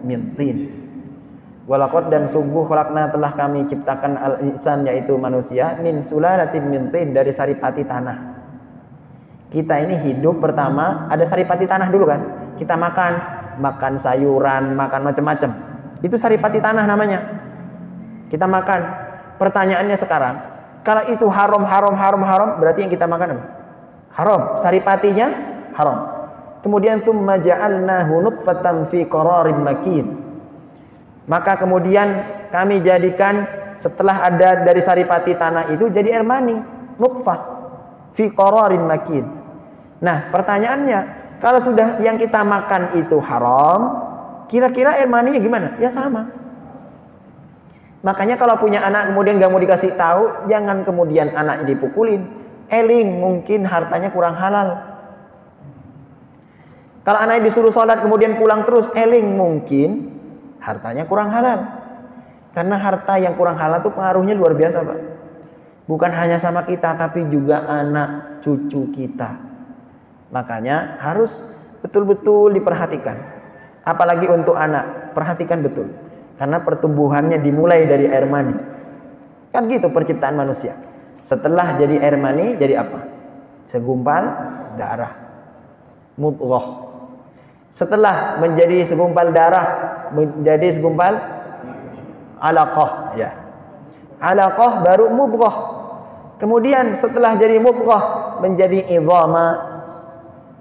min tin. Walaqad dan sungguh khalaqna telah kami ciptakan al-insan yaitu manusia min sulalatin min tin dari saripati tanah. Kita ini hidup pertama ada saripati tanah dulu kan. Kita makan sayuran, makan macam-macam. Itu saripati tanah namanya. Kita makan. Pertanyaannya sekarang, kalau itu haram, berarti yang kita makan apa? Haram. Saripatinya haram. Kemudian tsumma ja'alnahu nutfatan fi qararin makin. Maka kemudian kami jadikan setelah ada dari saripati tanah itu jadi air mani, nutfah fi qararin makin. Nah, pertanyaannya, kalau sudah yang kita makan itu haram, kira-kira air maninya gimana? Ya sama. Makanya kalau punya anak kemudian gak mau dikasih tahu, jangan kemudian anaknya dipukulin. Eling, mungkin hartanya kurang halal. Kalau anaknya disuruh sholat kemudian pulang terus, eling, mungkin hartanya kurang halal. Karena harta yang kurang halal itu pengaruhnya luar biasa, Pak. Bukan hanya sama kita, tapi juga anak cucu kita. Makanya harus betul-betul diperhatikan. Apalagi untuk anak, perhatikan betul. Karena pertumbuhannya dimulai dari air mani. Kan gitu perciptaan manusia. Setelah jadi air mani, jadi apa? Segumpal darah. Mudghah. Setelah menjadi segumpal darah, menjadi segumpal alaqah, ya. Alaqah baru mudghah. Kemudian setelah jadi mudghah menjadi idhama.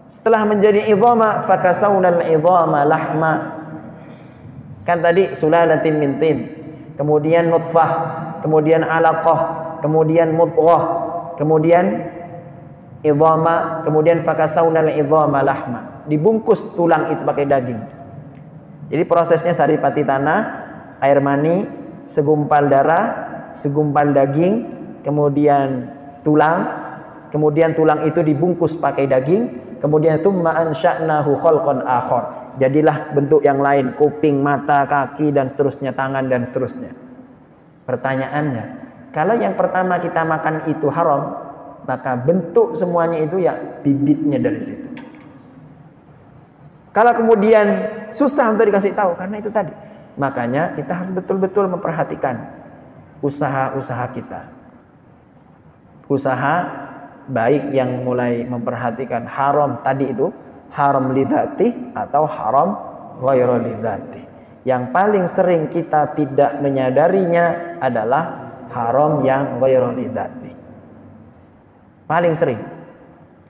Setelah menjadi idhama fakasawnal idhama lahma. Kan tadi sulalatin min tin. Kemudian nutfah, kemudian alaqah, kemudian mudghah, kemudian idhama, kemudian fakasawnal idhama lahma. Dibungkus tulang itu pakai daging. Jadi prosesnya saripati tanah, air mani, segumpal darah, segumpal daging, kemudian tulang itu dibungkus pakai daging, kemudian tsumma ansha'nahu khalqan akhar. Jadilah bentuk yang lain, kuping, mata, kaki dan seterusnya, tangan dan seterusnya. Pertanyaannya, kalau yang pertama kita makan itu haram, maka bentuk semuanya itu ya bibitnya dari situ. Kalau kemudian susah untuk dikasih tahu karena itu tadi. Makanya kita harus betul-betul memperhatikan usaha-usaha kita. Usaha baik yang mulai memperhatikan haram tadi itu, haram lidzati atau haram ghairu lidzati. Yang paling sering kita tidak menyadarinya adalah haram yang ghairu lidzati. Paling sering.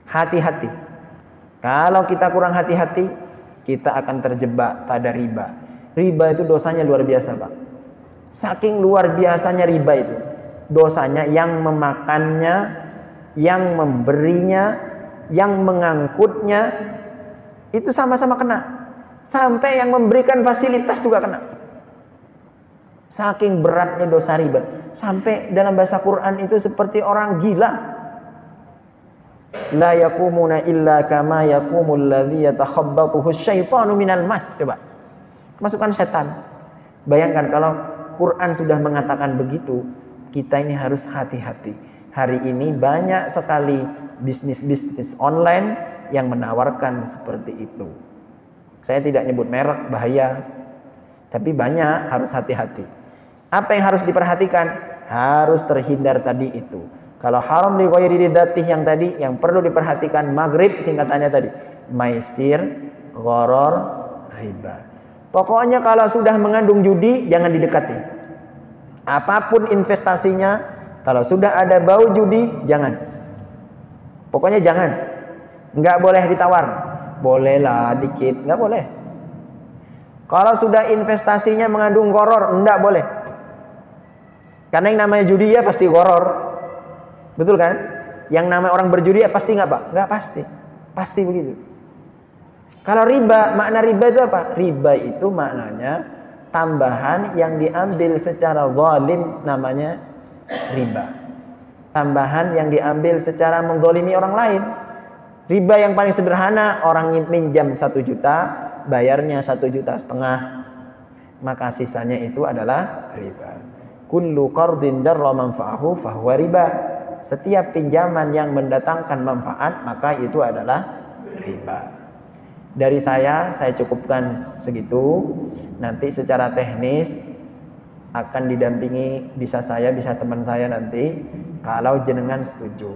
Hati-hati. Kalau kita kurang hati-hati, kita akan terjebak pada riba. Riba itu dosanya luar biasa, Pak. Saking luar biasanya riba itu. Dosanya yang memakannya, yang memberinya, yang mengangkutnya, itu sama-sama kena. Sampai yang memberikan fasilitas juga kena. Saking beratnya dosa riba. Sampai dalam bahasa Quran itu seperti orang gila. La yakumuna illa kama yakumul ladzi yatakhabbathu syaitanu minal mas. Coba. Masukkan setan. Bayangkan kalau Quran sudah mengatakan begitu, kita ini harus hati-hati. Hari ini banyak sekali bisnis-bisnis online yang menawarkan seperti itu. Saya tidak nyebut merek, bahaya. Tapi banyak, harus hati-hati. Apa yang harus diperhatikan? Harus terhindar tadi itu. Kalau haram li ghairi lidzatih yang tadi, yang perlu diperhatikan maghrib singkatannya tadi. Maisir, gharar, riba. Pokoknya kalau sudah mengandung judi, jangan didekati. Apapun investasinya, kalau sudah ada bau judi, jangan. Pokoknya jangan. Nggak boleh ditawar. Bolehlah dikit, nggak boleh. Kalau sudah investasinya mengandung gharar, nggak boleh. Karena yang namanya judi ya pasti gharar. Betul kan? Yang namanya orang berjudi ya pasti nggak, Pak? Nggak pasti. Pasti begitu. Kalau riba, makna riba itu apa? Riba itu maknanya tambahan yang diambil secara zalim, namanya riba. Tambahan yang diambil secara menzalimi orang lain. Riba yang paling sederhana, orang minjam 1 juta, bayarnya 1,5 juta. Maka sisanya itu adalah riba. Kullu qardin jarra manfa'ahu fahuwa riba. Setiap pinjaman yang mendatangkan manfaat, maka itu adalah riba. Dari saya cukupkan segitu. Nanti secara teknis akan didampingi, bisa saya, bisa teman saya nanti, kalau jenengan setuju.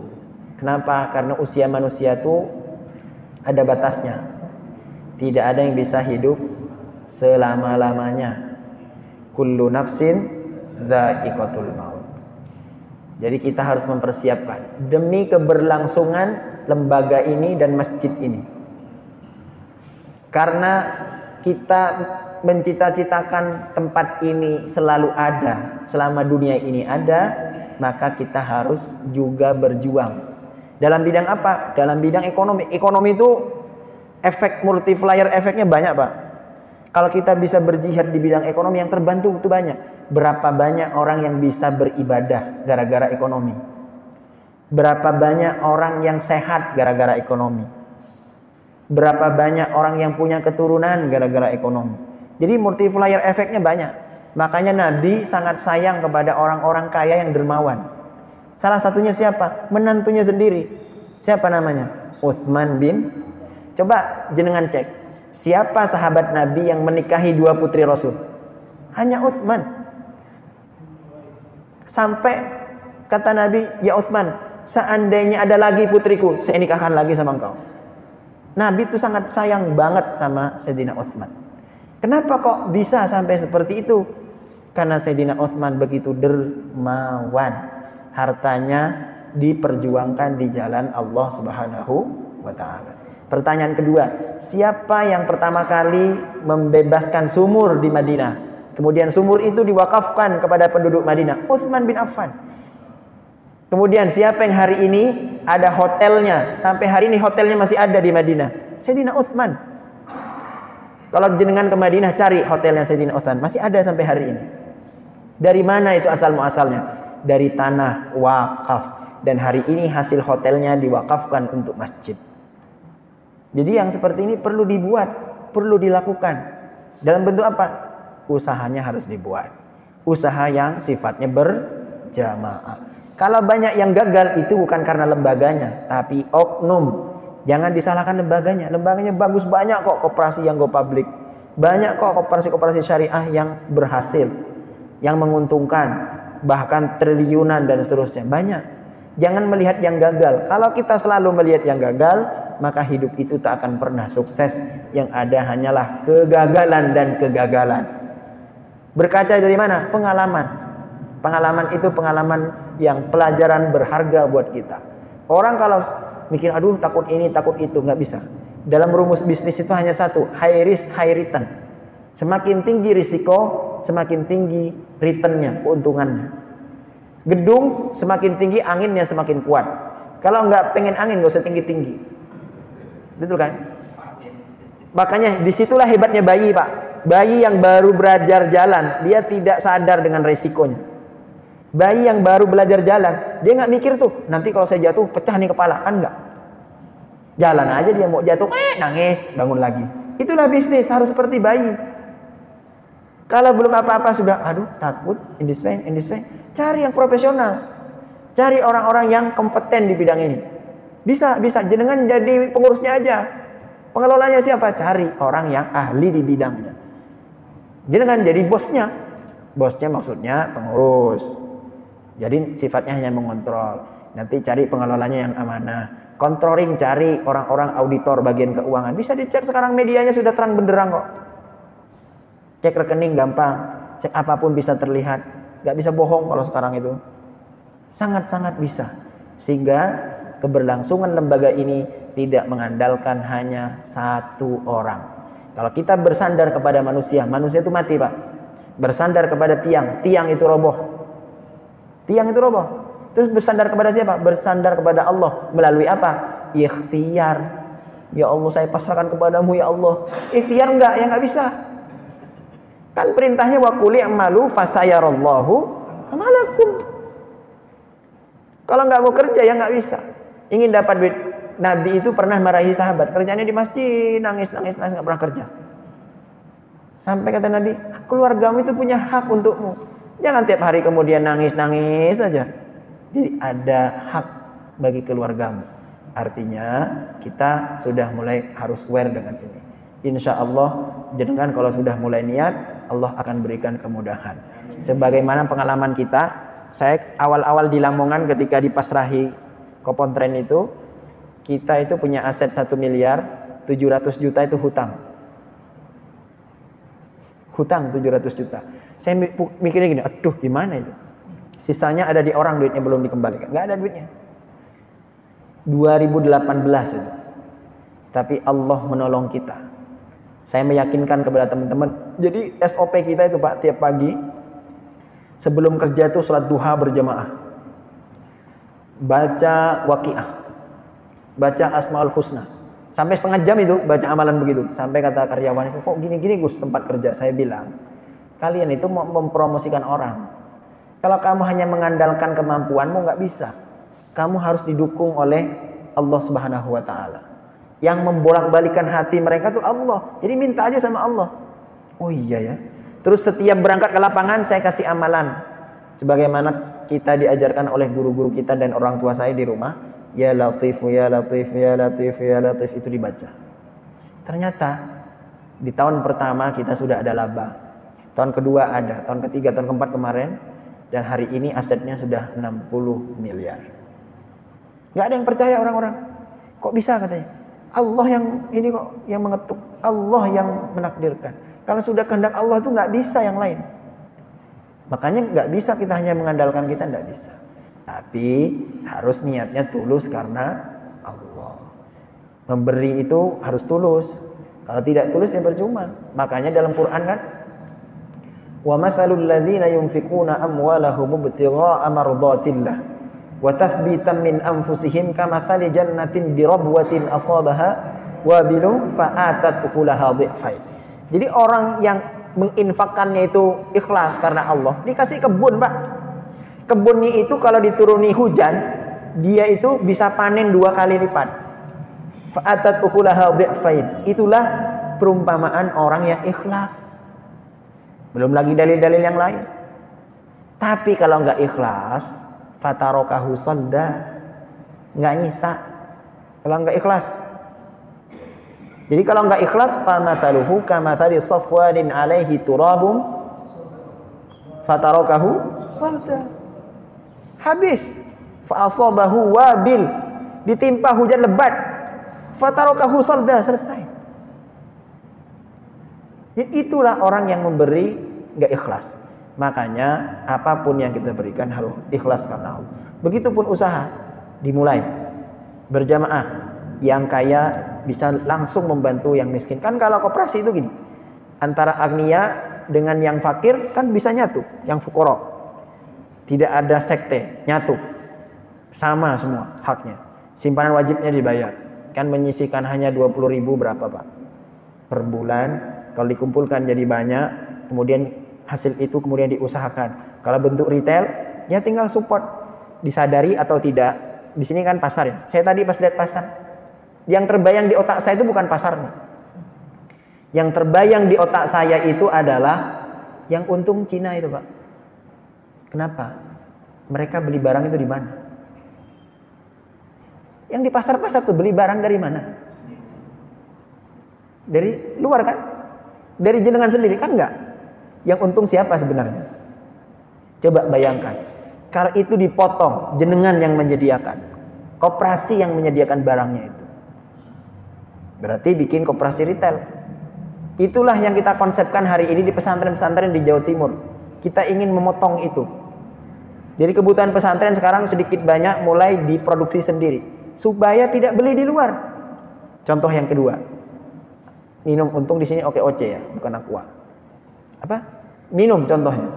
Kenapa? Karena usia manusia itu ada batasnya. Tidak ada yang bisa hidup selama-lamanya. Kullu nafsin dha'iqatul maut. Jadi kita harus mempersiapkan demi keberlangsungan lembaga ini dan masjid ini. Karena kita mencita-citakan tempat ini selalu ada, selama dunia ini ada, maka kita harus juga berjuang. Dalam bidang apa? Dalam bidang ekonomi. Ekonomi itu efek multiplier, efeknya banyak, Pak. Kalau kita bisa berjihad di bidang ekonomi, yang terbantu itu banyak. Berapa banyak orang yang bisa beribadah gara-gara ekonomi? Berapa banyak orang yang sehat gara-gara ekonomi? Berapa banyak orang yang punya keturunan gara-gara ekonomi? Jadi multiplier efeknya banyak. Makanya Nabi sangat sayang kepada orang-orang kaya yang dermawan. Salah satunya siapa? Menantunya sendiri. Siapa namanya? Utsman bin. Coba jenengan cek. Siapa sahabat Nabi yang menikahi 2 putri Rasul? Hanya Utsman. Sampai kata Nabi, ya Utsman, seandainya ada lagi putriku, saya nikahkan lagi sama engkau. Nabi itu sangat sayang banget sama Sayyidina Utsman. Kenapa kok bisa sampai seperti itu? Karena Sayyidina Utsman begitu dermawan. Hartanya diperjuangkan di jalan Allah Subhanahu wa ta'ala. Pertanyaan kedua, siapa yang pertama kali membebaskan sumur di Madinah? Kemudian sumur itu diwakafkan kepada penduduk Madinah. Utsman bin Affan. Kemudian siapa yang hari ini ada hotelnya? Sampai hari ini hotelnya masih ada di Madinah. Sayyidina Utsman. Kalau jenengan ke Madinah cari hotelnya Sayyidina Utsman, masih ada sampai hari ini. Dari mana itu asal muasalnya? Dari tanah wakaf. Dan hari ini hasil hotelnya diwakafkan untuk masjid. Jadi yang seperti ini perlu dibuat, perlu dilakukan. Dalam bentuk apa? Usahanya harus dibuat. Usaha yang sifatnya berjamaah. Kalau banyak yang gagal itu bukan karena lembaganya, tapi oknum. Jangan disalahkan lembaganya. Lembaganya bagus, banyak kok koperasi yang go public. Banyak kok koperasi-koperasi syariah yang berhasil, yang menguntungkan, bahkan triliunan dan seterusnya. Banyak. Jangan melihat yang gagal. Kalau kita selalu melihat yang gagal, maka hidup itu tak akan pernah sukses. Yang ada hanyalah kegagalan dan kegagalan. Berkaca dari mana? Pengalaman. Pengalaman itu pengalaman yang pelajaran berharga buat kita. Orang kalau mikir, aduh takut ini, takut itu, nggak bisa. Dalam rumus bisnis itu hanya satu, high risk, high return. Semakin tinggi risiko, semakin tinggi returnnya, keuntungannya. Gedung semakin tinggi, anginnya semakin kuat. Kalau nggak pengen angin, nggak usah tinggi-tinggi. Betul kan? Makanya disitulah hebatnya bayi, Pak. Bayi yang baru belajar jalan, dia tidak sadar dengan resikonya. Bayi yang baru belajar jalan, dia nggak mikir tuh, nanti kalau saya jatuh pecah nih kepala, kan nggak. Jalan aja dia, mau jatuh, nangis, bangun lagi. Itulah bisnis, harus seperti bayi. Kalau belum apa-apa sudah, aduh takut, in this way, cari yang profesional. Cari orang-orang yang kompeten di bidang ini. Bisa, jenengan jadi pengurusnya aja. Pengelolanya siapa? Cari orang yang ahli di bidangnya. Jenengan jadi bosnya. Bosnya maksudnya pengurus. Jadi sifatnya hanya mengontrol. Nanti cari pengelolanya yang amanah. Controlling, cari orang-orang auditor bagian keuangan. Bisa dicek sekarang, medianya sudah terang benderang kok. Cek rekening gampang. Cek apapun bisa terlihat. Gak bisa bohong kalau sekarang itu. Sangat-sangat bisa. Sehingga keberlangsungan lembaga ini tidak mengandalkan hanya satu orang. Kalau kita bersandar kepada manusia, manusia itu mati, Pak. Bersandar kepada tiang, tiang itu roboh. Tiang itu roboh. Terus bersandar kepada siapa? Bersandar kepada Allah. Melalui apa? Ikhtiar. Ya Allah, saya pasrahkan kepadamu, ya Allah. Ikhtiar enggak? Ya enggak bisa. Kan perintahnya wa qul i'malu fasayarallahu amalakum. Kalau enggak mau kerja ya enggak bisa. Ingin dapat duit. Nabi itu pernah marahi sahabat, kerjanya di masjid, nangis, nggak pernah kerja. Sampai kata Nabi, keluargamu itu punya hak untukmu. Jangan tiap hari kemudian nangis saja. Jadi ada hak bagi keluargamu. Artinya kita sudah mulai harus aware dengan ini. Insya Allah jenengan kalau sudah mulai niat, Allah akan berikan kemudahan. Sebagaimana pengalaman kita, saya awal-awal di Lamongan ketika dipasrahi Kopontren itu, kita itu punya aset 1 miliar 700 juta itu hutang. Hutang 700 juta. Saya mikirnya gini, aduh gimana itu? Sisanya ada di orang, duitnya belum dikembalikan. Nggak ada duitnya. 2018 itu. Tapi Allah menolong kita. Saya meyakinkan kepada teman-teman. Jadi SOP kita itu Pak, tiap pagi sebelum kerja itu sholat duha berjamaah. Baca Waqiah. Baca Asmaul Husna. Sampai setengah jam itu baca amalan begitu. Sampai kata karyawan itu, kok gini-gini Gus tempat kerja? Saya bilang, kalian itu mau mempromosikan orang. Kalau kamu hanya mengandalkan kemampuanmu nggak bisa. Kamu harus didukung oleh Allah Subhanahu wa taala. Yang membolak-balikan hati mereka tuh Allah. Jadi minta aja sama Allah. Oh iya ya. Terus setiap berangkat ke lapangan saya kasih amalan. Sebagaimana kita diajarkan oleh guru-guru kita dan orang tua saya di rumah. Ya Latif, ya Latif, ya Latif, ya Latif itu dibaca. Ternyata di tahun pertama kita sudah ada laba. Tahun kedua ada, tahun ketiga, tahun keempat kemarin. Dan hari ini asetnya sudah 60 miliar. Gak ada yang percaya orang-orang. Kok bisa katanya? Allah yang ini kok yang mengetuk. Allah yang menakdirkan. Kalau sudah kehendak Allah itu gak bisa yang lain. Makanya gak bisa kita hanya mengandalkan kita, gak bisa. Tapi harus niatnya tulus karena Allah. Memberi itu harus tulus. Kalau tidak tulus ya percuma. Makanya dalam Quran kan, wa mathalul ladzina yunfikuna amwalahum ibtigha'a mardatillah wa tathbitan min anfusihim kamathali jannatin birabwatin asabaha wabilun fa'atat ukulaha dhi'fain. Jadi orang yang menginfakkannya itu ikhlas karena Allah, dikasih kebun Pak. Kebunnya itu kalau dituruni hujan, dia itu bisa panen 2 kali lipat. Fa'atat ukulaha dhi'fain. Itulah perumpamaan orang yang ikhlas. Belum lagi dalil-dalil yang lain. Tapi kalau nggak ikhlas, fatarokahu sadda, nggak nyisa. Kalau nggak ikhlas. Jadi kalau nggak ikhlas, famathaluhu kamathali safwanin alaihi turabum fatarokahu sadda. Habis. Fa'asabahu wabil, ditimpa hujan lebat. Fatarokahu sadda, selesai. Jadi itulah orang yang memberi nggak ikhlas. Makanya apapun yang kita berikan harus ikhlas karena Allah. Begitupun usaha dimulai berjamaah. Yang kaya bisa langsung membantu yang miskin. Kan kalau koperasi itu gini, antara agniya dengan yang fakir kan bisa nyatu, yang fukoro. Tidak ada sekte, nyatu. Sama semua haknya. Simpanan wajibnya dibayar. Kan menyisihkan hanya 20.000 berapa Pak? Per bulan. Kalau dikumpulkan jadi banyak, kemudian hasil itu kemudian diusahakan. Kalau bentuk retail, ya tinggal support. Disadari atau tidak. Di sini kan pasar ya. Saya tadi pas lihat pasar, yang terbayang di otak saya itu bukan pasarnya. Yang terbayang di otak saya itu adalah yang untung Cina itu Pak. Kenapa? Mereka beli barang itu di mana? Yang di pasar-pasar tuh beli barang dari mana? Dari luar kan? Dari jenengan sendiri kan enggak? Yang untung siapa sebenarnya? Coba bayangkan. Kalau itu dipotong, jenengan yang menyediakan. Koperasi yang menyediakan barangnya itu. Berarti bikin koperasi retail. Itulah yang kita konsepkan hari ini di pesantren-pesantren di Jawa Timur. Kita ingin memotong itu. Jadi kebutuhan pesantren sekarang sedikit banyak mulai diproduksi sendiri. Supaya tidak beli di luar. Contoh yang kedua. Minum, untung di sini OKOC ya, bukan Aqua. Apa? Minum contohnya.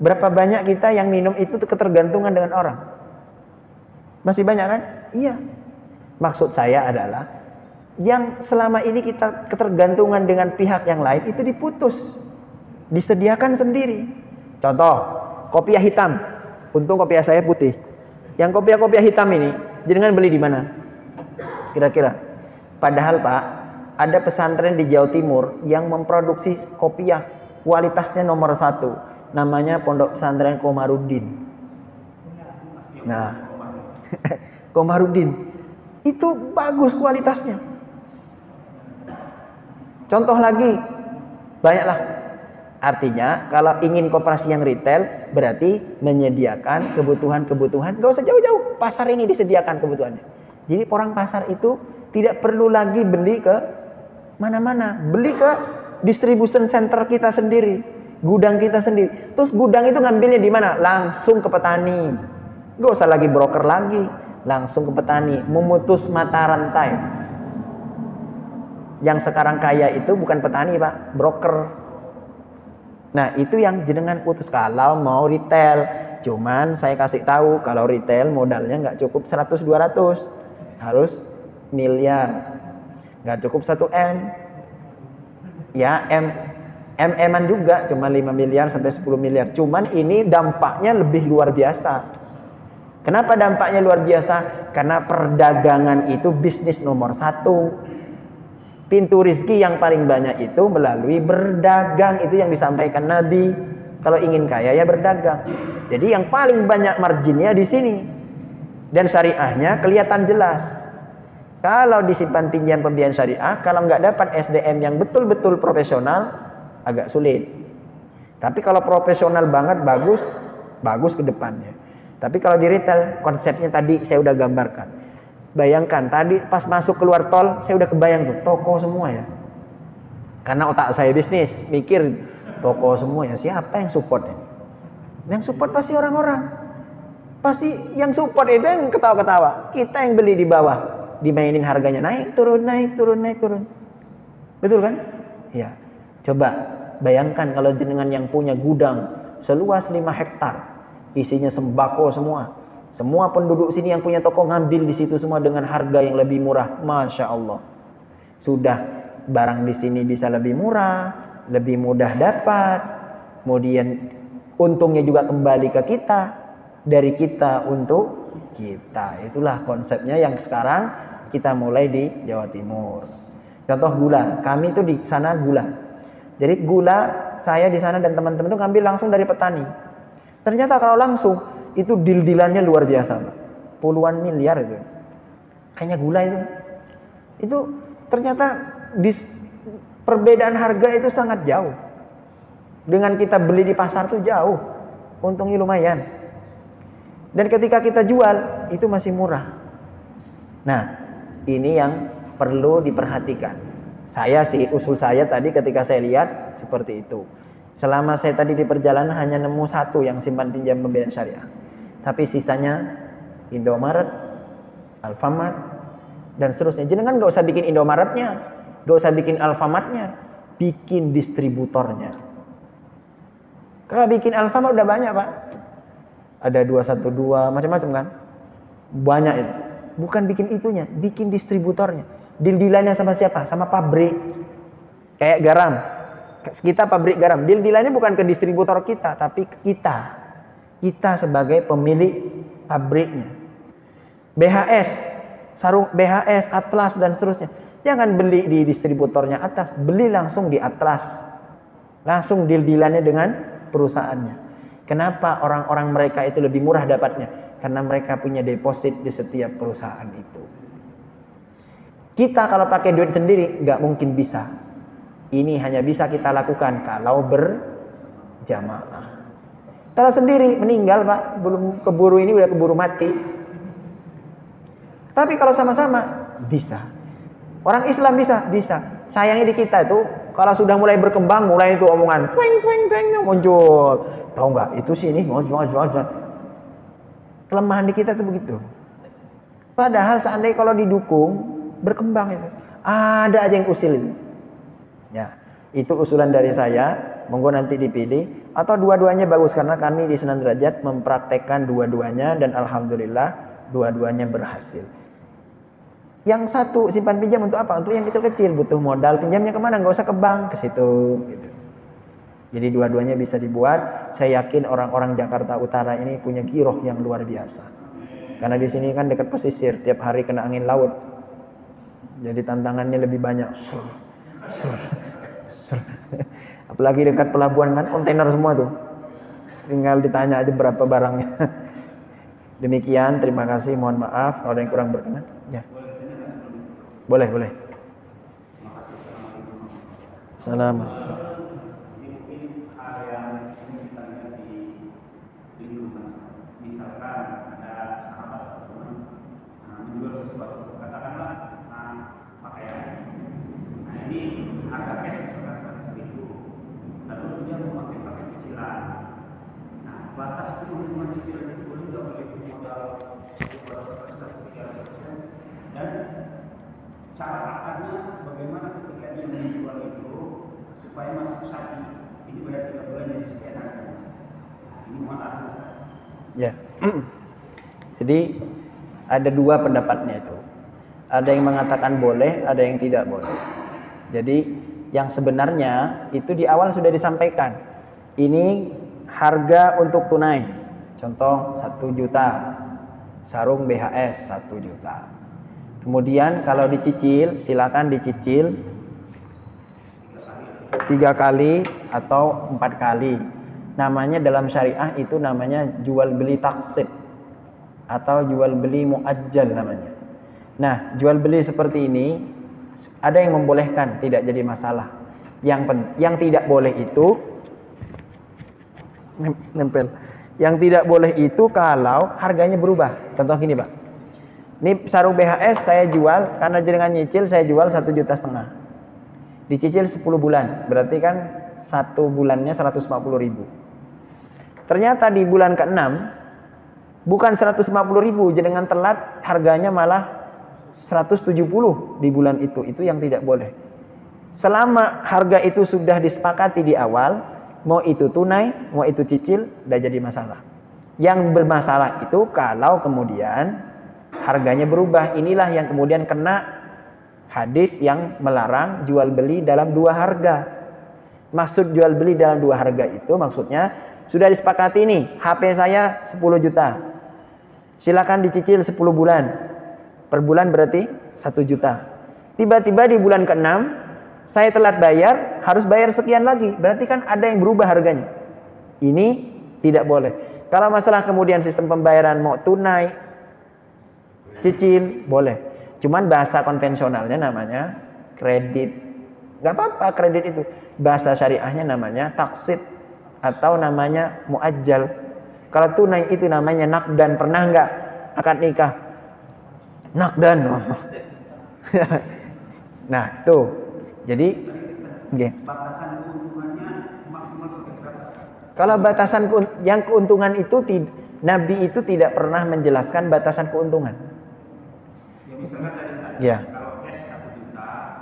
Berapa banyak kita yang minum itu ketergantungan dengan orang? Masih banyak kan? Iya. Maksud saya adalah yang selama ini kita ketergantungan dengan pihak yang lain itu diputus. Disediakan sendiri. Contoh, kopiah hitam. Untung kopiah saya putih. Yang kopiah-kopiah hitam ini, jenengan beli di mana? Kira-kira. Padahal Pak, ada pesantren di Jawa Timur yang memproduksi kopiah kualitasnya nomor 1. Namanya Pondok Pesantren Komarudin. Nah, Komarudin. Itu bagus kualitasnya. Contoh lagi, Banyaklah. Artinya kalau ingin koperasi yang retail berarti menyediakan kebutuhan-kebutuhan. Gak usah jauh-jauh, pasar ini disediakan kebutuhannya. Jadi orang pasar itu tidak perlu lagi beli ke mana-mana, beli ke distribution center kita sendiri, gudang kita sendiri. Terus gudang itu ngambilnya di mana? Langsung ke petani. Gak usah lagi broker lagi, langsung ke petani, memutus mata rantai. Yang sekarang kaya itu bukan petani, Pak, broker. Nah, itu yang jenengan putus kalau mau retail. Cuman saya kasih tahu kalau retail modalnya nggak cukup 100-200, harus miliar. Nggak cukup 1 M. Ya, M-an juga cuma 5 miliar sampai 10 miliar. Cuman ini dampaknya lebih luar biasa. Kenapa dampaknya luar biasa? Karena perdagangan itu bisnis nomor 1. Pintu rizki yang paling banyak itu melalui berdagang. Itu yang disampaikan Nabi. Kalau ingin kaya ya berdagang. Jadi yang paling banyak marginnya di sini. Dan syariahnya kelihatan jelas. Kalau disimpan pinjam pembiayaan syariah, kalau nggak dapat SDM yang betul-betul profesional, agak sulit. Tapi kalau profesional banget, bagus ke depannya. Tapi kalau di retail, konsepnya tadi saya udah gambarkan. Bayangkan tadi pas masuk keluar tol, saya udah kebayang tuh toko semua ya. Karena otak saya bisnis, mikir toko semua ya, siapa yang support ini? Yang support pasti orang-orang. Pasti yang support itu yang ketawa-ketawa. Kita yang beli di bawah, dimainin harganya naik turun. Betul kan? Ya. Coba bayangkan kalau jenengan yang punya gudang seluas 5 hektar, isinya sembako semua. Semua penduduk sini yang punya toko ngambil di situ semua dengan harga yang lebih murah. Masya Allah. Sudah barang di sini bisa lebih murah, lebih mudah dapat. Kemudian untungnya juga kembali ke kita, dari kita untuk kita. Itulah konsepnya yang sekarang kita mulai di Jawa Timur. Contoh gula, kami itu di sana gula. Jadi gula saya di sana dan teman-teman itu ngambil langsung dari petani. Ternyata kalau langsung itu deal-dealannya luar biasa, Pak. Puluhan miliar itu. Hanya gula itu. Itu ternyata perbedaan harga itu sangat jauh. Dengan kita beli di pasar tuh jauh. Untungnya lumayan. Dan ketika kita jual itu masih murah. Nah, ini yang perlu diperhatikan. Saya sih, usul saya tadi ketika saya lihat seperti itu. Selama saya tadi di perjalanan hanya nemu 1 yang simpan pinjam pembiayaan syariah. Tapi sisanya Indomaret, Alfamart, dan seterusnya. Jangan nggak usah bikin Indomaretnya, nggak usah bikin Alfamartnya, bikin distributornya. Kalau bikin Alfamart udah banyak, Pak. Ada 212, macam-macam kan. Banyak itu. Bukan bikin itunya, bikin distributornya. Deal-dealannya sama siapa? Sama pabrik. Kayak garam. Kita pabrik garam. Deal-dealannya bukan ke distributor kita, tapi ke kita. Kita sebagai pemilik pabriknya. BHS, sarung BHS, Atlas dan seterusnya. Jangan beli di distributornya atas, beli langsung di Atlas. Langsung deal-dealannya dengan perusahaannya. Kenapa orang-orang mereka itu lebih murah dapatnya? Karena mereka punya deposit di setiap perusahaan itu. Kita kalau pakai duit sendiri nggak mungkin bisa. Ini hanya bisa kita lakukan kalau berjamaah. Kalau sendiri meninggal, Pak, belum keburu ini udah keburu mati. Tapi kalau sama-sama bisa. Orang Islam bisa. Sayangnya di kita itu kalau sudah mulai berkembang, mulai itu omongan tweng muncul. Tahu nggak? Itu sih ini kelemahan di kita itu begitu. Padahal seandainya kalau didukung, berkembang itu. Ada aja yang usil itu. Ya, itu usulan dari saya. Monggo nanti dipilih atau dua-duanya bagus karena kami di Sunan Derajat mempraktekkan dua-duanya dan alhamdulillah dua-duanya berhasil. Yang satu simpan pinjam untuk apa? Untuk yang kecil-kecil, butuh modal, pinjamnya kemana? Nggak usah ke bank, ke situ. Gitu. Jadi dua-duanya bisa dibuat. Saya yakin orang-orang Jakarta Utara ini punya giroh yang luar biasa. Karena di sini kan dekat pesisir, tiap hari kena angin laut. Jadi tantangannya lebih banyak. Apalagi dekat pelabuhan kan, kontainer semua tuh. Tinggal ditanya aja berapa barangnya. Demikian, terima kasih. Mohon maaf kalau ada yang kurang berkenan. Ya. Boleh. Salam. Dan cara akarnya bagaimana ketika dia menjual itu supaya masuk sapi ini bayar 3 bulan jadi sekian harga. Ini mohon artinya. Ya. Jadi ada dua pendapatnya itu. Ada yang mengatakan boleh, ada yang tidak boleh. Jadi yang sebenarnya itu di awal sudah disampaikan. Ini harga untuk tunai. Contoh 1 juta. Sarung BHS 1 juta. Kemudian kalau dicicil, silakan dicicil 3 kali atau 4 kali. Namanya dalam syariah itu namanya jual beli taksid atau jual beli muajjal namanya. Nah, jual beli seperti ini ada yang membolehkan, tidak jadi masalah. Yang tidak boleh itu nempel. Yang tidak boleh itu kalau harganya berubah. Contoh gini, Pak. Ini sarung BHS saya jual karena dengan nyicil saya jual 1,5 juta. Dicicil 10 bulan, berarti kan 1 bulannya 150.000. Ternyata di bulan ke-6 bukan 150.000, jenengan telat harganya malah 170 di bulan itu yang tidak boleh. Selama harga itu sudah disepakati di awal, mau itu tunai, mau itu cicil, tidak jadi masalah. Yang bermasalah itu kalau kemudian harganya berubah. Inilah yang kemudian kena hadis yang melarang jual beli dalam 2 harga. Maksud jual beli dalam 2 harga itu maksudnya sudah disepakati nih, HP saya 10 juta. Silakan dicicil 10 bulan. Per bulan berarti 1 juta. Tiba-tiba di bulan ke-6 saya telat bayar, harus bayar sekian lagi. Berarti kan ada yang berubah harganya. Ini tidak boleh. Kalau masalah kemudian sistem pembayaran mau tunai, cicil, boleh. Cuman bahasa konvensionalnya namanya kredit. Gak apa-apa kredit itu. Bahasa syariahnya namanya taksid atau namanya muajjal. Kalau tunai itu namanya nakdan. Pernah nggak akad nikah? Nakdan. Nah itu. Jadi batasan keuntungannya maksimal sampai berapa? kalau batasan yang keuntungan itu Nabi itu tidak pernah menjelaskan batasan keuntungan. Ya misalkan tadi Ya. kalau cash 1 juta,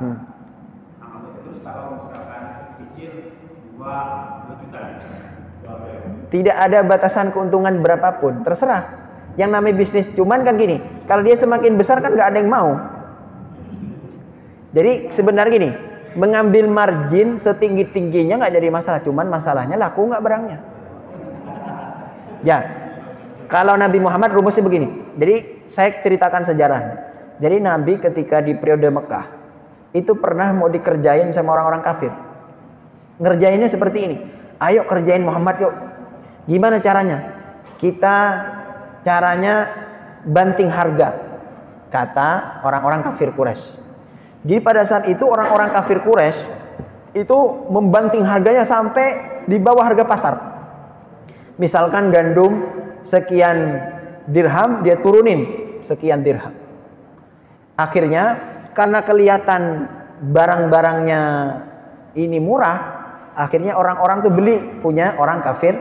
terus kalau misalkan cicil 2 juta. Tidak ada batasan keuntungan berapapun, terserah. Yang namanya bisnis, cuman kan gini, kalau dia semakin besar kan nggak ada yang mau. Jadi sebenarnya gini, mengambil margin setinggi-tingginya nggak jadi masalah, cuman masalahnya laku nggak barangnya. Ya, kalau Nabi Muhammad rumusnya begini. Jadi saya ceritakan sejarahnya. Jadi Nabi ketika di periode Mekah itu pernah mau dikerjain sama orang-orang kafir. Ngerjainnya seperti ini. Ayo kerjain Muhammad yuk. Gimana caranya? Kita caranya banting harga, kata orang-orang kafir Quraisy. Jadi pada saat itu orang-orang kafir Quraisy itu membanting harganya sampai di bawah harga pasar. Misalkan gandum sekian dirham, dia turunin sekian dirham. Akhirnya karena kelihatan barang-barangnya ini murah, akhirnya orang-orang tuh beli punya orang kafir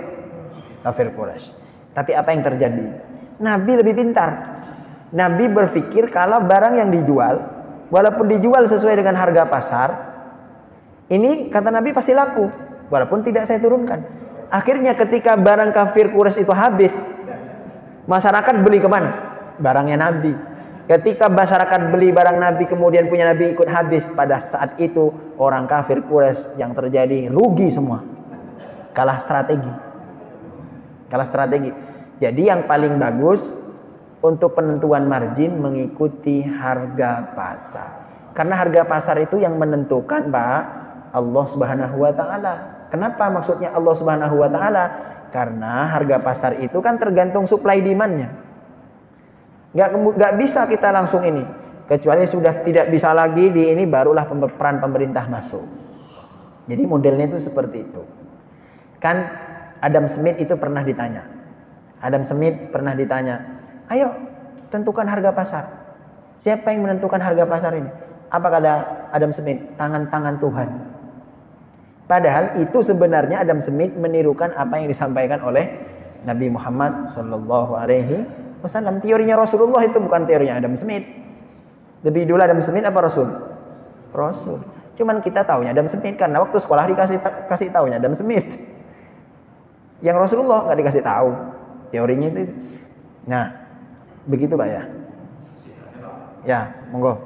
Quraisy. Tapi apa yang terjadi? Nabi lebih pintar. Nabi berpikir kalau barang yang dijual, walaupun dijual sesuai dengan harga pasar, ini kata Nabi pasti laku, walaupun tidak saya turunkan. Akhirnya ketika barang kafir Quraisy itu habis, masyarakat beli kemana? Barangnya Nabi. Ketika masyarakat beli barang Nabi, kemudian punya Nabi ikut habis, pada saat itu orang kafir Quraisy yang terjadi rugi semua. Kalah strategi. Jadi yang paling bagus untuk penentuan margin mengikuti harga pasar. Karena harga pasar itu yang menentukan, Pak, Allah Subhanahu wa taala. Kenapa maksudnya Allah Subhanahu wa taala? Karena harga pasar itu kan tergantung supply demand-nya. Nggak bisa kita langsung ini. Kecuali sudah tidak bisa lagi di ini, barulah peran pemerintah masuk. Jadi modelnya itu seperti itu. Kan Adam Smith itu pernah ditanya. Ayo tentukan harga pasar. Siapa yang menentukan harga pasar ini? Apa kata Adam Smith? Tangan-tangan Tuhan. Padahal itu sebenarnya Adam Smith menirukan apa yang disampaikan oleh Nabi Muhammad Shallallahu Alaihi wasallam. Teorinya Rasulullah itu bukan teorinya Adam Smith. Lebih dulu Adam Smith apa Rasul? Rasul. Cuman kita taunya Adam Smith karena waktu sekolah kasih taunya Adam Smith. Yang Rasulullah nggak dikasih tahu teorinya itu. Nah, begitu Pak ya. Ya, monggo.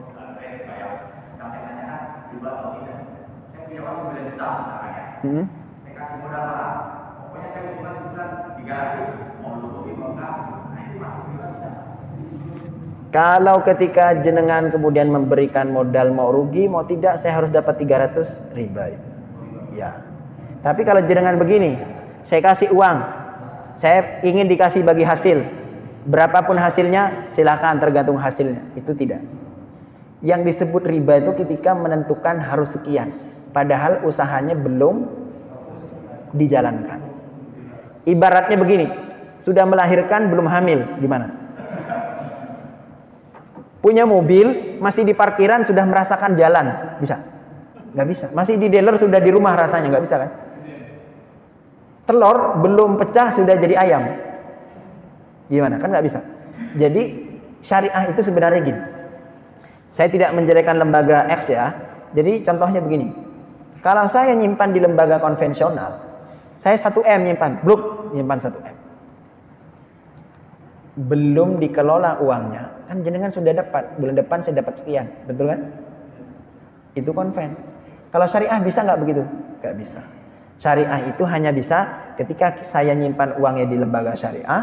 Saya kasih modal lah. Pokoknya saya cuma sebulan 300 mau nutupi mau enggak. Nah itu masuk juga tidak. Kalau ketika jenengan kemudian memberikan modal mau rugi mau tidak saya harus dapat 300 riba itu. Ya. Tapi kalau jenengan begini, saya kasih uang. Saya ingin dikasih bagi hasil. Berapapun hasilnya silakan tergantung hasilnya. Itu tidak. Yang disebut riba itu ketika menentukan harus sekian. Padahal usahanya belum dijalankan. Ibaratnya begini, sudah melahirkan belum hamil, gimana? Punya mobil, masih di parkiran sudah merasakan jalan, bisa? Nggak bisa. Masih di dealer sudah di rumah rasanya, nggak bisa kan? Telur belum pecah sudah jadi ayam, gimana? Kan nggak bisa. Jadi syariah itu sebenarnya gini. Saya tidak menjelekan lembaga X ya. Jadi contohnya begini. Kalau saya nyimpan di lembaga konvensional, saya 1M nyimpan, bluk nyimpan 1M. Belum dikelola uangnya, kan jenengan sudah dapat, bulan depan saya dapat sekian, betul kan? Itu konven. Kalau syariah bisa nggak begitu? Nggak bisa. Syariah itu hanya bisa ketika saya nyimpan uangnya di lembaga syariah,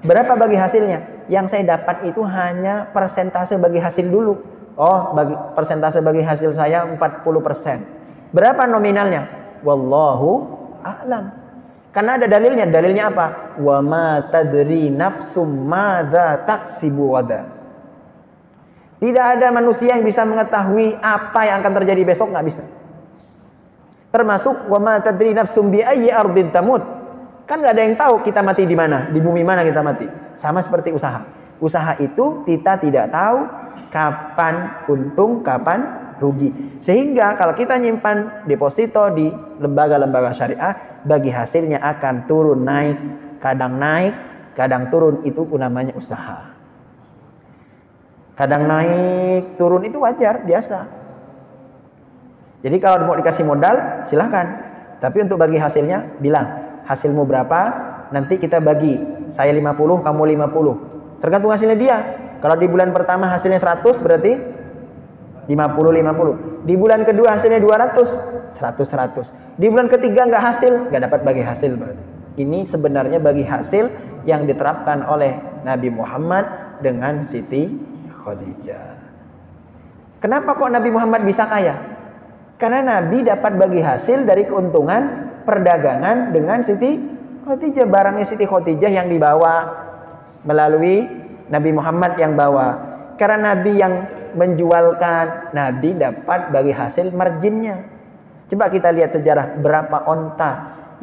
berapa bagi hasilnya? Yang saya dapat itu hanya persentase bagi hasil dulu. Oh, persentase bagi hasil saya 40%. Berapa nominalnya? Wallahu a'lam. Karena ada dalilnya. Dalilnya apa? Wa ma tadri nafsum madza taksibu wada. Tidak ada manusia yang bisa mengetahui apa yang akan terjadi besok, nggak bisa. Termasuk wa ma tadri nafsum bi ayyi ardin tamut. Kan nggak ada yang tahu kita mati di mana, di bumi mana kita mati. Sama seperti usaha. Usaha itu kita tidak tahu kapan untung, kapan rugi. Sehingga kalau kita nyimpan deposito di lembaga-lembaga syariah, bagi hasilnya akan turun naik, kadang turun, itu namanya usaha. Kadang naik, turun itu wajar, biasa. Jadi kalau mau dikasih modal, silahkan. Tapi untuk bagi hasilnya, bilang, hasilmu berapa, nanti kita bagi. Saya 50, kamu 50. Tergantung hasilnya dia. Kalau di bulan pertama hasilnya 100, berarti 50-50. Di bulan kedua hasilnya 200, 100-100. Di bulan ketiga nggak hasil, nggak dapat bagi hasil berarti. Ini sebenarnya bagi hasil yang diterapkan oleh Nabi Muhammad dengan Siti Khadijah. Kenapa kok Nabi Muhammad bisa kaya? Karena Nabi dapat bagi hasil dari keuntungan perdagangan dengan Siti Khadijah. Barangnya Siti Khadijah yang dibawa melalui Nabi Muhammad yang bawa. Karena Nabi yang menjualkan, Nabi dapat bagi hasil marginnya. Coba kita lihat sejarah berapa onta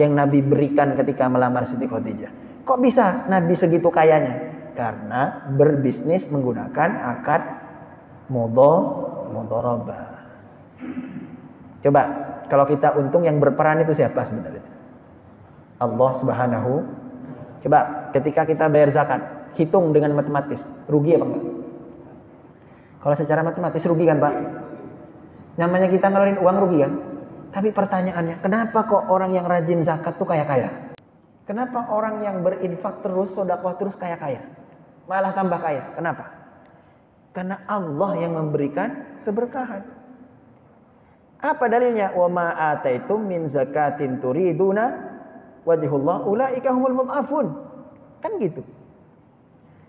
yang Nabi berikan ketika melamar Siti Khadijah. Kok bisa Nabi segitu kayanya? Karena berbisnis menggunakan akad mudharabah. Coba kalau kita untung yang berperan itu siapa sebenarnya? Allah Subhanahu. Coba ketika kita bayar zakat, hitung dengan matematis, rugi apa enggak? Kalau secara matematis rugi kan Pak? Namanya kita ngeluarin uang rugi kan? Tapi pertanyaannya, kenapa kok orang yang rajin zakat tuh kaya-kaya? Kenapa orang yang berinfak terus, sedekah terus kaya-kaya? Malah tambah kaya. Kenapa? Karena Allah yang memberikan keberkahan. Apa dalilnya? Wa ma ataitum min zakatin turiduna wajhullah ulaika humul mudhafun. Kan gitu.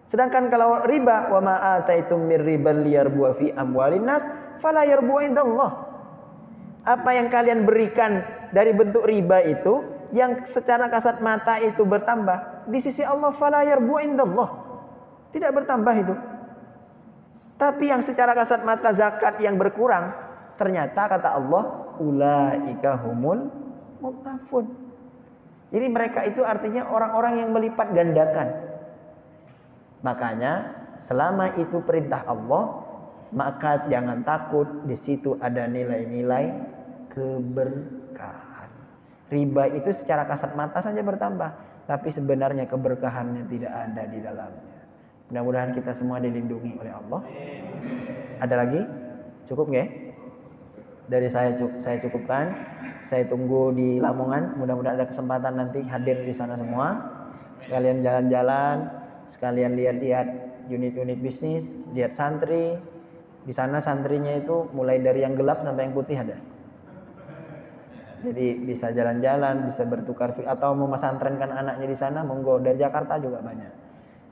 Sedangkan kalau riba, wa ma ataitum mir riban liyarbu fi amwalin nas fala yarbu indallah. Apa yang kalian berikan dari bentuk riba itu yang secara kasat mata itu bertambah, di sisi Allah fala yarbu indallah. Tidak bertambah itu. Tapi yang secara kasat mata zakat yang berkurang, ternyata kata Allah ulaika humul mudhafun. Jadi mereka itu artinya orang-orang yang melipat gandakan. Makanya selama itu perintah Allah, maka jangan takut, di situ ada nilai-nilai keberkahan. Riba itu secara kasat mata saja bertambah, tapi sebenarnya keberkahannya tidak ada di dalamnya. Mudah-mudahan kita semua dilindungi oleh Allah. Ada lagi? Cukup nggak? Dari saya cukupkan. Saya tunggu di Lamongan. Mudah-mudahan ada kesempatan nanti hadir di sana semua. Sekalian jalan-jalan, sekalian lihat-lihat unit-unit bisnis, lihat santri. Di sana santrinya itu mulai dari yang gelap sampai yang putih ada. Jadi bisa jalan-jalan, bisa bertukar atau mau mesantrenkan anaknya di sana, monggo. Dari Jakarta juga banyak.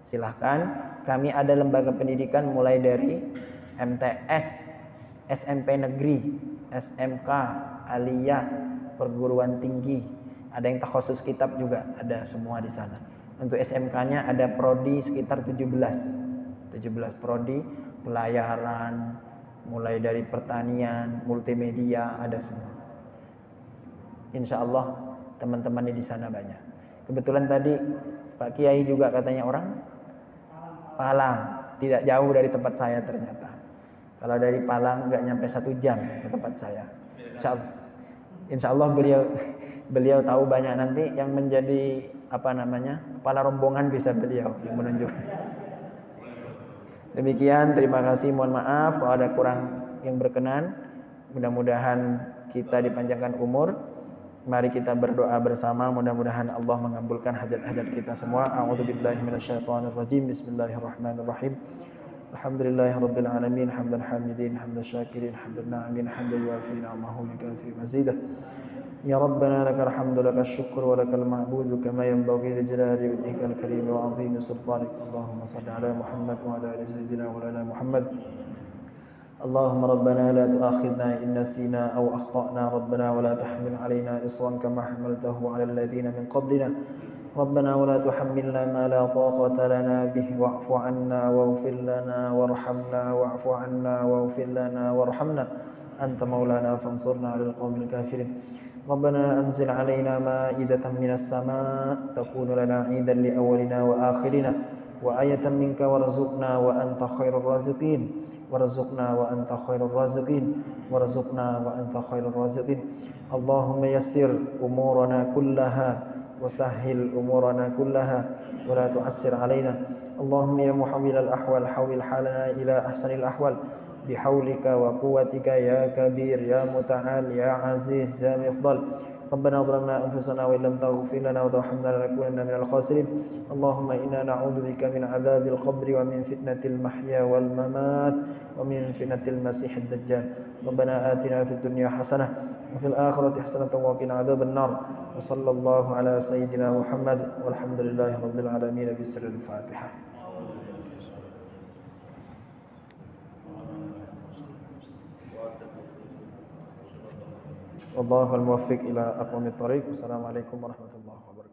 Silahkan. Kami ada lembaga pendidikan mulai dari MTS, SMP negeri, SMK, aliyah, perguruan tinggi. Ada yang takhusus kitab juga, ada semua di sana. Untuk SMK-nya ada prodi sekitar 17 prodi, pelayaran, mulai dari pertanian, multimedia, ada semua. Insya Allah teman-teman di sana banyak. Kebetulan tadi Pak Kiai juga katanya orang Palang, tidak jauh dari tempat saya ternyata. Kalau dari Palang nggak nyampe 1 jam ke tempat saya. Insya Allah beliau tahu banyak nanti yang menjadi kepala rombongan bisa beliau yang menunjuk. Demikian, terima kasih. Mohon maaf kalau ada kurang yang berkenan. Mudah-mudahan kita dipanjangkan umur. Mari kita berdoa bersama, mudah-mudahan Allah mengabulkan hajat-hajat kita semua. A'udzubillahi minasyaitonirrajim. Bismillahirrahmanirrahim. Alhamdulillahirabbil alamin, hamdan hamidin, hamdan syakirin, hamdan na'imin, hamdan yuafi ni'amahu yukafi mazidah. Ya Rabbana lakal hamdu lakal syukru wa lakal ma'budu kama yanbaghi li jalali wajhikal karim wa 'azimi sultanik. Allahumma shalli ala Muhammad wa ala ali sayyidina wa ala Muhammad. اللهم ربنا لا تؤاخذنا إن نسينا أو أخطأنا ربنا ولا تحمل علينا إصرا كما حملته على الذين من قبلنا ربنا ولا تحملنا ما لا طاقة لنا به واعف عنا واغفر لنا وارحمنا واعف عنا واغفر لنا وارحمنا أنت مولانا فانصرنا على القوم الكافرين ربنا أنزل علينا مائدة من السماء تكون لنا عيدا لأولنا وآخرنا وآية منك وارزقنا وأنت خير الرازقين warzuqna wa anta khairur raziqin warzuqna wa anta khairur raziqin Allahumma yassir umurana kullaha wa sahhil umurana kullaha wa la tu'assir alaina Allahumma ya muhawwilal ahwal hawwil halana ila ahsanil ahwal bihaulika wa quwwatika ya kabir ya muta'al ya aziz ya mifdal ربنا ظلمنا أنفسنا وإن لم تغفر لنا وترحمنا لنكونن من الخاسرين اللهم إنا نعوذ بك من عذاب القبر ومن فتنة المحيا والممات ومن فتنة المسيح الدجال ربنا آتنا في الدنيا حسنة وفي الآخرة حسنة وقنا عذاب النار وصلى الله على سيدنا محمد والحمد لله رب العالمين بسر الفاتحة والله الموفق إلى أقوم الطريق والسلام عليكم ورحمة الله وبركاته